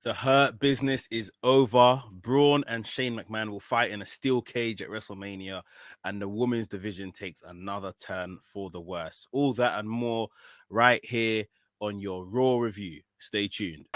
The Hurt Business is over. Braun and Shane McMahon will fight in a steel cage at WrestleMania, and the women's division takes another turn for the worse. All that and more right here on your Raw review. Stay tuned.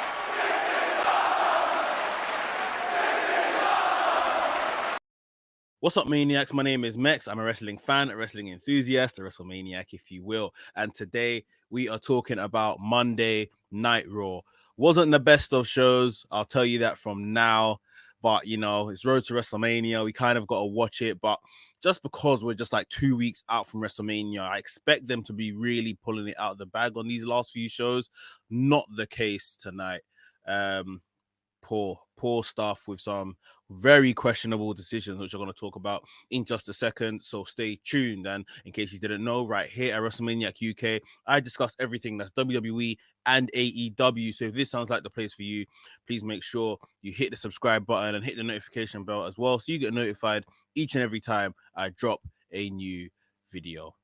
What's up, Maniacs? My name is Mex. I'm a wrestling fan, a wrestling enthusiast, a WrestleManiac, if you will. And today we are talking about Monday Night Raw. Wasn't the best of shows, I'll tell you that from now. But, you know, it's Road to WrestleMania. We kind of got to watch it. But just because we're just like 2 weeks out from WrestleMania, I expect them to be really pulling it out of the bag on these last few shows. Not the case tonight. Poor stuff with some very questionable decisions, which I'm going to talk about in just a second. So stay tuned. And in case you didn't know, right here at WrestleManiac UK, I discuss everything that's WWE and AEW. So if this sounds like the place for you, please make sure you hit the subscribe button and hit the notification bell as well, so you get notified each and every time I drop a new video.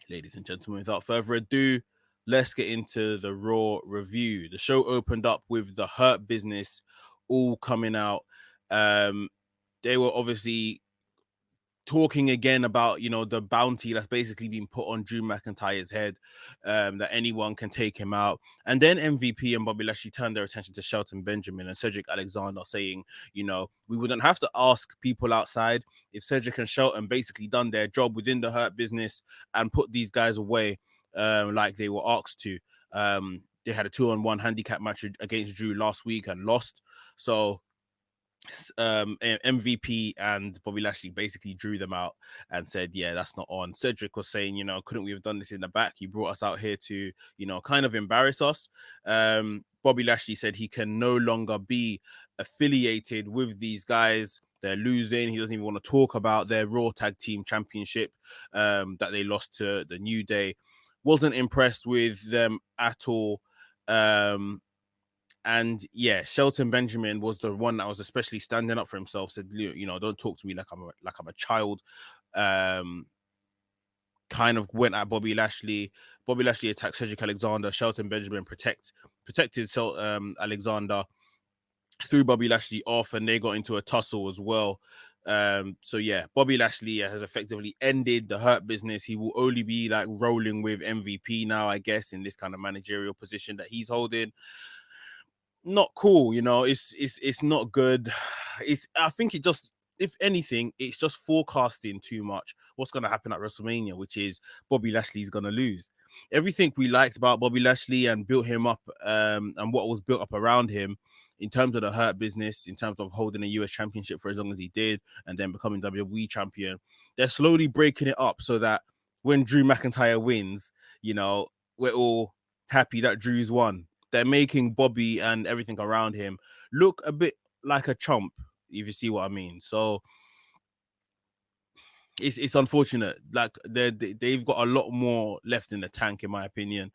Ladies and gentlemen, without further ado, let's get into the Raw review. The show opened up with the Hurt Business all coming out. They were obviously talking again about, you know, the bounty that's basically been put on Drew McIntyre's head, that anyone can take him out. And then MVP and Bobby Lashley turned their attention to Shelton Benjamin and Cedric Alexander, saying, you know, we wouldn't have to ask people outside if Cedric and Shelton basically done their job within the Hurt Business and put these guys away like they were asked to. They had a 2-on-1 handicap match against Drew last week and lost. So MVP and Bobby Lashley basically drew them out and said, yeah, that's not on. Cedric was saying, you know, couldn't we have done this in the back? You brought us out here to, you know, kind of embarrass us. Bobby Lashley said he can no longer be affiliated with these guys. They're losing. He doesn't even want to talk about their Raw Tag Team Championship that they lost to the New Day. Wasn't impressed with them at all. And yeah, Shelton Benjamin was the one that was especially standing up for himself. Said, you know, don't talk to me like I'm a child. Kind of went at Bobby Lashley. Bobby Lashley attacked Cedric Alexander. Shelton Benjamin protected Alexander, threw Bobby Lashley off, and they got into a tussle as well. So yeah, Bobby Lashley has effectively ended the Hurt Business. He will only be like rolling with MVP now, I guess, in this kind of managerial position that he's holding. Not cool, you know. It's not good. I think it just, if anything, it's just forecasting too much what's going to happen at WrestleMania, which is Bobby Lashley's going to lose. Everything we liked about Bobby Lashley and built him up, and what was built up around him in terms of the Hurt Business, in terms of holding a US championship for as long as he did, and then becoming WWE champion, they're slowly breaking it up so that when Drew McIntyre wins, you know, we're all happy that Drew's won. They're making Bobby and everything around him look a bit like a chump, if you see what I mean. So it's unfortunate. Like they've got a lot more left in the tank, in my opinion.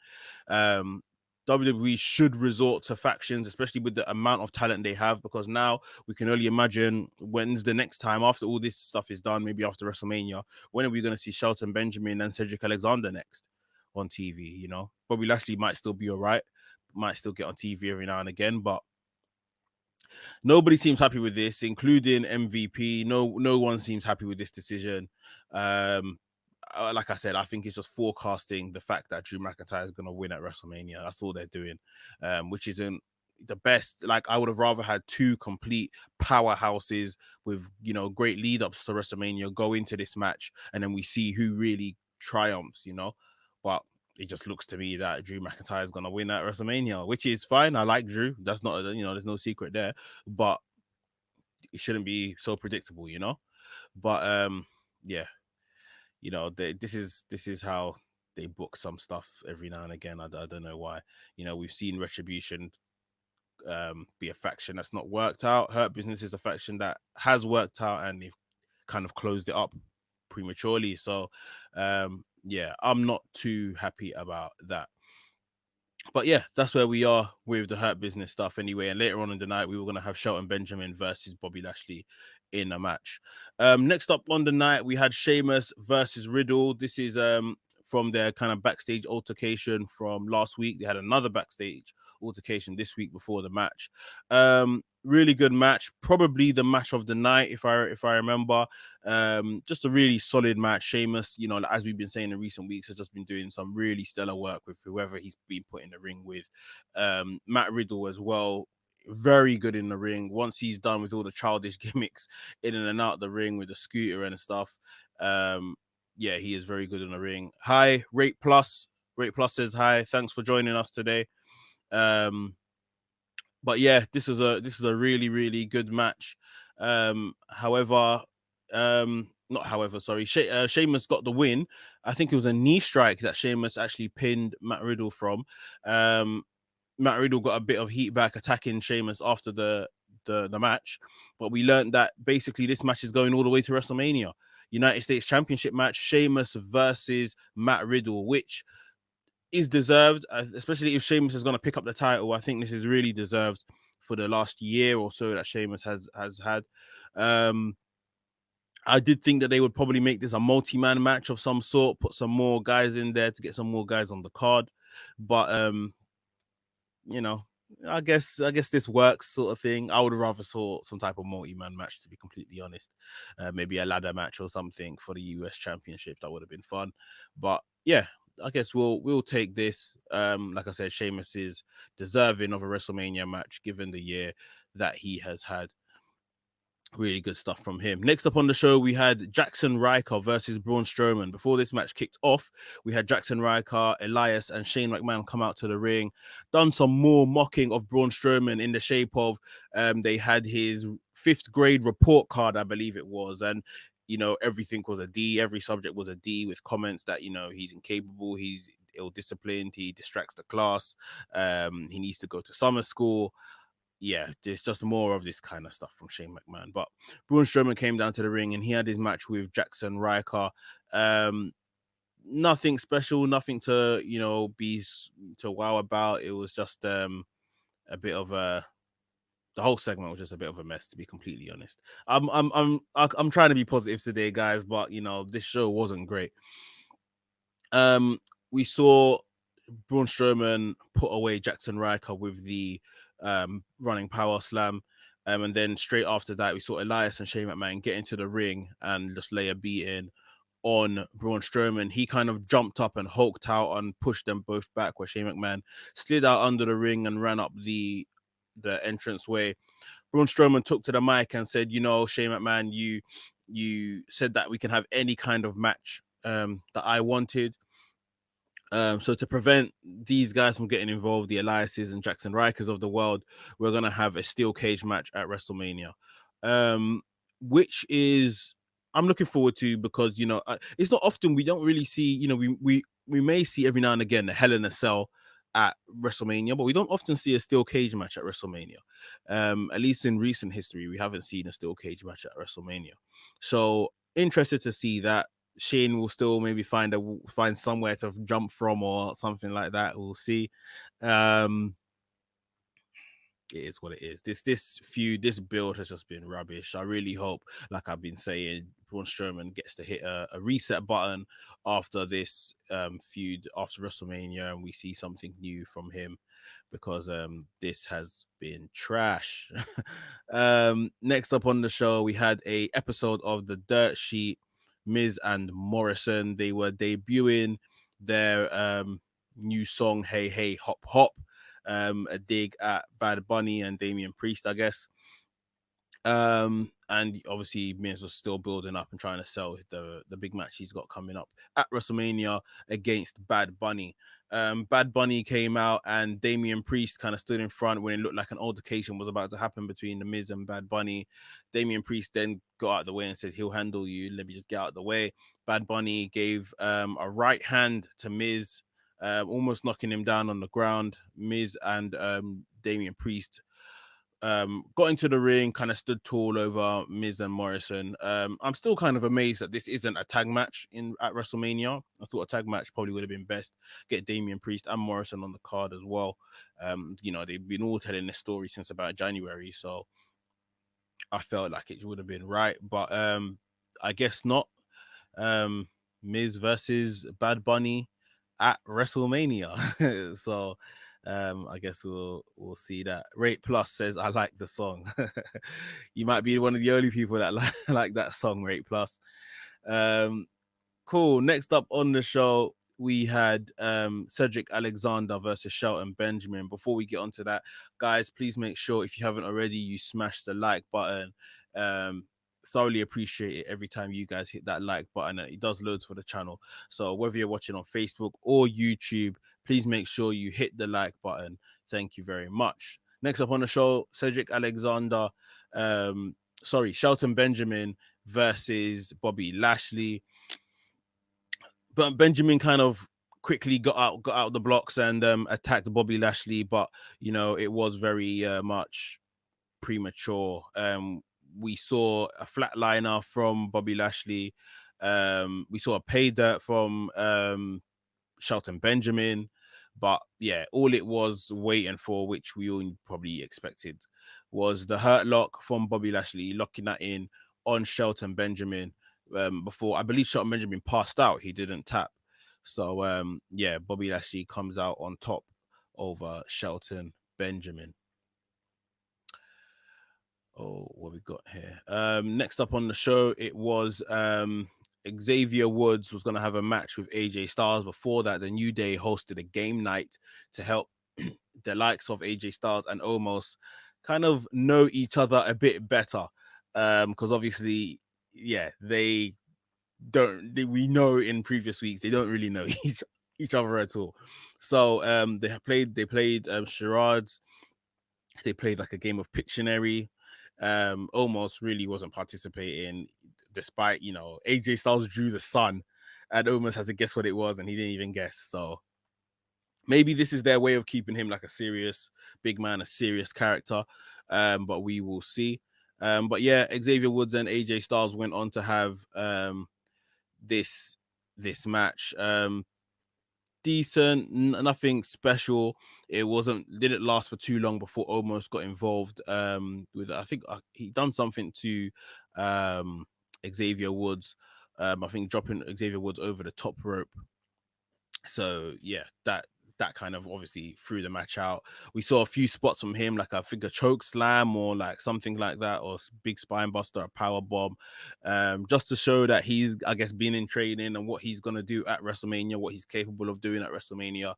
WWE should resort to factions, especially with the amount of talent they have, because now we can only imagine when's the next time after all this stuff is done, maybe after WrestleMania, when are we going to see Shelton Benjamin and Cedric Alexander next on TV? You know, Bobby Lashley might still be all right, might still get on TV every now and again, but nobody seems happy with this, including MVP. No one seems happy with this decision. Like I said, I think it's just forecasting the fact that Drew McIntyre is going to win at WrestleMania. That's all they're doing, which isn't the best. Like, I would have rather had two complete powerhouses with, you know, great lead ups to WrestleMania go into this match, and then we see who really triumphs, you know. But it just looks to me that Drew McIntyre is going to win at WrestleMania, which is fine. I like Drew. That's not, you know, there's no secret there, but it shouldn't be so predictable, you know. But yeah, you know, this is how they book some stuff every now and again. I don't know why. You know, we've seen Retribution be a faction that's not worked out. Hurt Business is a faction that has worked out, and they've kind of closed it up prematurely. So yeah, I'm not too happy about that. But yeah, that's where we are with the Hurt Business stuff anyway. And later on in the night, we were going to have Shelton Benjamin versus Bobby Lashley in a match. Next up on the night, we had Sheamus versus Riddle. This is from their kind of backstage altercation from last week. They had another backstage altercation this week before the match. Really good match, probably the match of the night if I remember. Just a really solid match. Sheamus, you know, as we've been saying in recent weeks, has just been doing some really stellar work with whoever he's been put in the ring with. Matt Riddle as well, very good in the ring. Once he's done with all the childish gimmicks in and out the ring with the scooter and stuff, yeah, he is very good in the ring. Hi, Rate Plus. Rate Plus says hi. Thanks for joining us today. But yeah, this is a really, really good match. However, not however, sorry, Sheamus got the win. I think it was a knee strike that Sheamus actually pinned Matt Riddle from. Matt Riddle got a bit of heat back attacking Sheamus after the match, but we learned that basically this match is going all the way to WrestleMania. United States Championship match, Sheamus versus Matt Riddle, which is deserved, especially if Sheamus is going to pick up the title. I think this is really deserved for the last year or so that Sheamus has had. I did think that they would probably make this a multi-man match of some sort, put some more guys in there to get some more guys on the card, but you know, I guess this works, sort of thing. I would have rather saw some type of multi-man match, to be completely honest. Maybe a ladder match or something for the US Championship. That would have been fun. But yeah, I guess we'll take this. Like I said, Sheamus is deserving of a WrestleMania match given the year that he has had. Really good stuff from him. Next up on the show, we had Jackson Ryker versus Braun Strowman. Before this match kicked off, we had Jackson Ryker, Elias, and Shane McMahon come out to the ring, done some more mocking of Braun Strowman in the shape of they had his 5th grade report card, I believe it was, and you know, everything was a D. Every subject was a D, with comments that, you know, he's incapable, he's ill-disciplined, he distracts the class, he needs to go to summer school. Yeah, there's just more of this kind of stuff from Shane McMahon. But Braun Strowman came down to the ring and he had his match with Jackson Ryker. Nothing special, nothing to, you know, to wow about. It was just a bit of a the whole segment was just a bit of a mess, to be completely honest. I'm trying to be positive today, guys, but you know, this show wasn't great. We saw Braun Strowman put away Jackson Ryker with the running power slam. And then straight after that, we saw Elias and Shane McMahon get into the ring and just lay a beating on Braun Strowman. He kind of jumped up and hulked out and pushed them both back, where Shane McMahon slid out under the ring and ran up the entrance way. Braun Strowman took to the mic and said, you know, Shane McMahon, you said that we can have any kind of match that I wanted. So to prevent these guys from getting involved, the Eliases and Jackson Rikers of the world, we're going to have a steel cage match at WrestleMania, which is I'm looking forward to, because, you know, it's not often, we don't really see, you know, we may see every now and again a Hell in a Cell at WrestleMania, but we don't often see a steel cage match at WrestleMania. At least in recent history, we haven't seen a steel cage match at WrestleMania. So interested to see that. Shane will still maybe find somewhere to jump from or something like that. We'll see. It is what it is. This feud, this build has just been rubbish. I really hope, like I've been saying, Braun Strowman gets to hit a reset button after this feud, after WrestleMania, and we see something new from him, because this has been trash. Next up on the show, we had a episode of the Dirt Sheet. Miz and Morrison, they were debuting their new song, Hey Hey Hop Hop, a dig at Bad Bunny and Damian Priest, I guess. And obviously Miz was still building up and trying to sell the big match he's got coming up at WrestleMania against Bad Bunny. Bad Bunny came out and Damian Priest kind of stood in front when it looked like an altercation was about to happen between the Miz and Bad Bunny. Damian Priest then got out of the way and said, he'll handle you, let me just get out of the way. Bad Bunny gave a right hand to Miz, almost knocking him down on the ground. Miz and Damian Priest got into the ring, kind of stood tall over Miz and Morrison. I'm still kind of amazed that this isn't a tag match at WrestleMania. I thought a tag match probably would have been best. Get Damian Priest and Morrison on the card as well. You know, they've been all telling this story since about January, so I felt like it would have been right, but I guess not. Miz versus Bad Bunny at WrestleMania. So I guess we'll see that. Rate Plus says I like the song. You might be one of the only people that like that song, Rate Plus. Cool. Next up on the show, we had Cedric Alexander versus Shelton Benjamin. Before we get onto that, guys, please make sure if you haven't already, you smash the like button. Thoroughly appreciate it every time you guys hit that like button. It does loads for the channel. So whether you're watching on Facebook or YouTube, please make sure you hit the like button. Thank you very much. Next up on the show, Cedric Alexander, Shelton Benjamin versus Bobby Lashley. But Benjamin kind of quickly got out the blocks and attacked Bobby Lashley, but it was very much premature. We saw a flatliner from Bobby Lashley. We saw a pay dirt from Shelton Benjamin, but yeah, all it was waiting for, which we all probably expected, was the hurt lock from Bobby Lashley, locking that in on Shelton Benjamin. Before I believe Shelton Benjamin passed out, he didn't tap. So yeah, Bobby Lashley comes out on top over Shelton Benjamin. Oh, what we got here? Next up on the show, it was Xavier Woods was going to have a match with AJ Styles. Before that, the New Day hosted a game night to help the likes of AJ Styles and Omos kind of know each other a bit better. Because obviously, yeah, we know in previous weeks they don't really know each other at all. So they played charades. They played like a game of Pictionary. Omos really wasn't participating, despite AJ Styles drew the sun and Omos had to guess what it was and he didn't even guess. So maybe this is their way of keeping him like a serious big man, a serious character. But we will see. But yeah, Xavier Woods and AJ Styles went on to have this match. Decent, nothing special. It didn't last for too long before Omos got involved with, I think he done something to Xavier Woods. I think dropping Xavier Woods over the top rope. So yeah, that kind of obviously threw the match out. We saw a few spots from him, like I think a choke slam or like something like that, or big spine buster, a power bomb, just to show that he's, I guess, been in training and what he's gonna do at WrestleMania, what he's capable of doing at WrestleMania.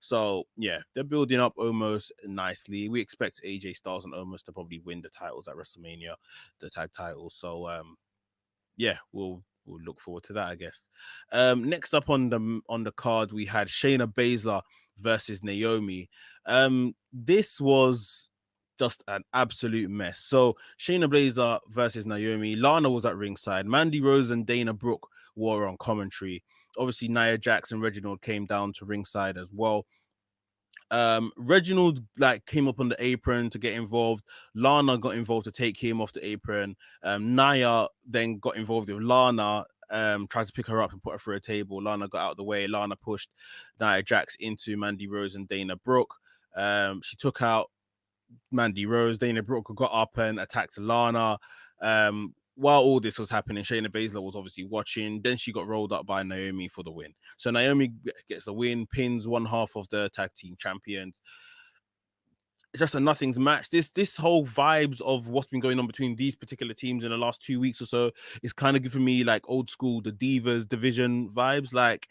So yeah, they're building up Omos nicely. We expect AJ Styles and Omos to probably win the titles at WrestleMania, the tag titles. So yeah, we'll look forward to that, I guess. Next up on the card, we had Shayna Baszler versus Naomi. This was just an absolute mess. So Shayna Baszler versus Naomi. Lana was at ringside. Mandy Rose and Dana Brooke were on commentary. Obviously, Nia Jax and Reginald came down to ringside as well. Reginald came up on the apron to get involved. Lana got involved to take him off the apron. Nia then got involved with Lana, tried to pick her up and put her through a table. Lana got out of the way. Lana pushed Nia Jax into Mandy Rose and Dana Brooke. She took out Mandy Rose. Dana Brooke got up and attacked Lana. While all this was happening, Shayna Baszler was obviously watching. Then she got rolled up by Naomi for the win. So Naomi gets a win, pins one half of the tag team champions. Just a nothing's match. This whole vibes of what's been going on between these particular teams in the last 2 weeks or so is kind of giving me like old school, the Divas division vibes, like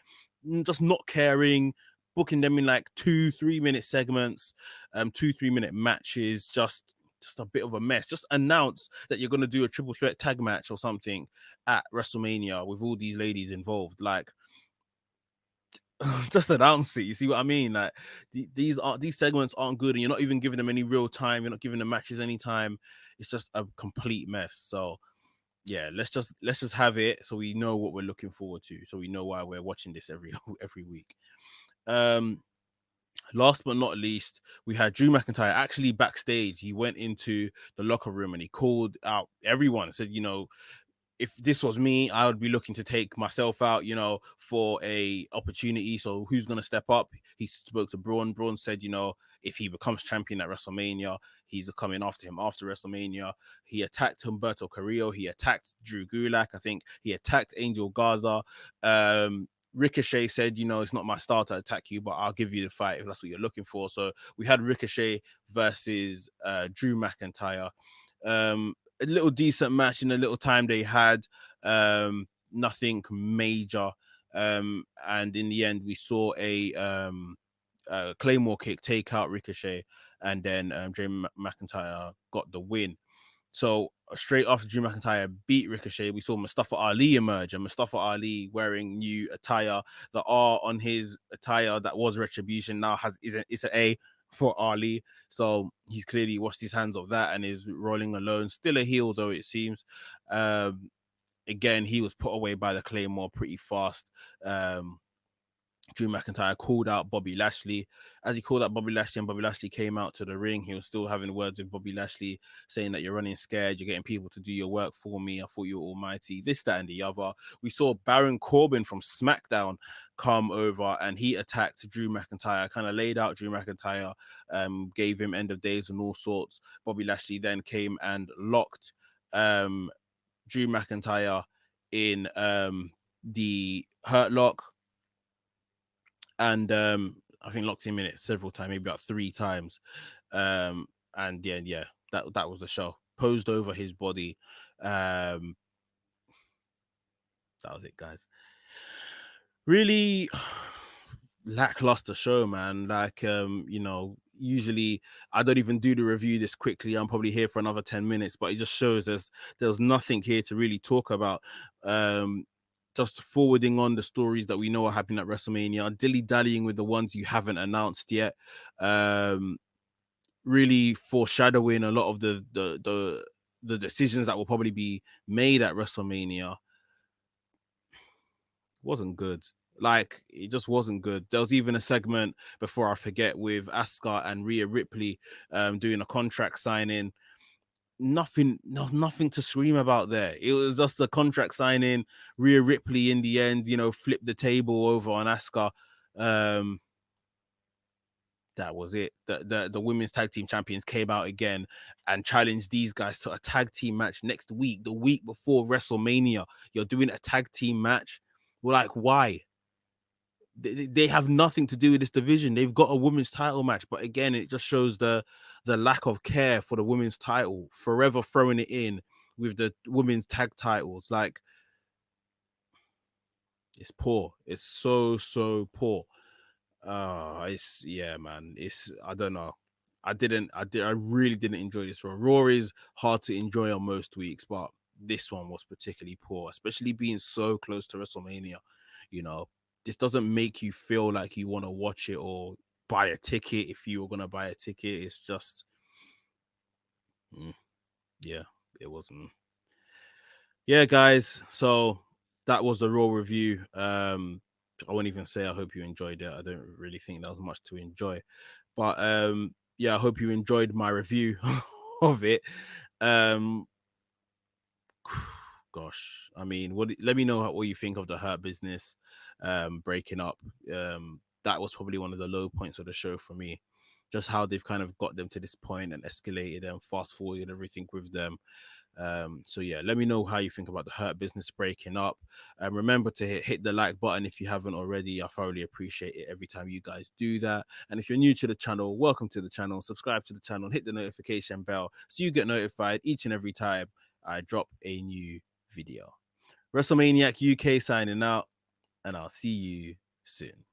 just not caring, booking them in like 2-3 minute segments, 2-3 minute matches, just a bit of a mess. Just announce that you're going to do a triple threat tag match or something at WrestleMania with all these ladies involved. Like, just announce it. You see what I mean? Like, these segments aren't good, and you're not even giving them any real time. You're not giving the matches any time. It's just a complete mess. So yeah, let's just have it so we know what we're looking forward to. So we know why we're watching this every week. Last but not least, we had Drew McIntyre actually backstage. He went into the locker room and he called out everyone and said, if this was me, I would be looking to take myself out, you know, for a opportunity. So who's going to step up? He spoke to Braun. Braun said, you know, if he becomes champion at WrestleMania, he's coming after him after WrestleMania. He attacked Humberto Carrillo. He attacked Drew Gulak. I think he attacked Angel Garza. Ricochet said, you know, it's not my style to attack you, but I'll give you the fight if that's what you're looking for. So we had Ricochet versus Drew McIntyre. A little decent match in the little time they had. Nothing major. And in the end, we saw a Claymore kick take out Ricochet, and then Drew McIntyre got the win. So straight after Drew McIntyre beat Ricochet, we saw Mustafa Ali emerge, and Mustafa Ali wearing new attire. The R on his attire that was Retribution now it's an A for Ali. So he's clearly washed his hands of that and is rolling alone. Still a heel though, it seems. Again, he was put away by the Claymore pretty fast. Drew McIntyre called out Bobby Lashley. As he called out Bobby Lashley and Bobby Lashley came out to the ring, he was still having words with Bobby Lashley, saying that you're running scared, you're getting people to do your work for me, I thought you were almighty, this, that, and the other. We saw Baron Corbin from SmackDown come over and he attacked Drew McIntyre, kind of laid out Drew McIntyre, gave him end of days and all sorts. Bobby Lashley then came and locked Drew McIntyre in the Hurt Lock, and I think locked him in it several times, maybe about 3 times. And yeah, that was the show. Posed over his body. That was it, guys. Really lackluster show, man. Like, you know, usually I don't even do the review this quickly. I'm probably here for another 10 minutes, but it just shows there's nothing here to really talk about. Just forwarding on the stories that we know are happening at WrestleMania, dilly-dallying with the ones you haven't announced yet. Really foreshadowing a lot of the decisions that will probably be made at WrestleMania. Wasn't good. Like, it just wasn't good. There was even a segment, before I forget, with Asuka and Rhea Ripley doing a contract signing. Nothing to scream about there. It was just a contract signing. Rhea Ripley in the end, you know, flipped the table over on Asuka. That was it. The women's tag team champions came out again and challenged these guys to a tag team match next week, the week before WrestleMania. You're doing a tag team match. We're like, why? They have nothing to do with this division. They've got a women's title match, but again, it just shows the lack of care for the women's title. Forever throwing it in with the women's tag titles. Like, it's poor. It's so poor. It's, yeah, man. It's, I don't know. I really didn't enjoy this Raw. Raw is hard to enjoy on most weeks, but this one was particularly poor, especially being so close to WrestleMania. You know, this doesn't make you feel like you want to watch it or buy a ticket if you were going to buy a ticket. It's just, yeah, it wasn't. Yeah, guys. So that was the Raw review. I won't even say I hope you enjoyed it. I don't really think there was much to enjoy. But yeah, I hope you enjoyed my review of it. Gosh, I mean, let me know what you think of the Hurt Business breaking up. That was probably one of the low points of the show for me. Just how they've kind of got them to this point and escalated and fast forwarded everything with them. So yeah, let me know how you think about the Hurt Business breaking up. Remember to hit the like button if you haven't already. I thoroughly appreciate it every time you guys do that. And if you're new to the channel, welcome to the channel. Subscribe to the channel, hit the notification bell so you get notified each and every time I drop a new video. WrestleManiac UK signing out, and I'll see you soon.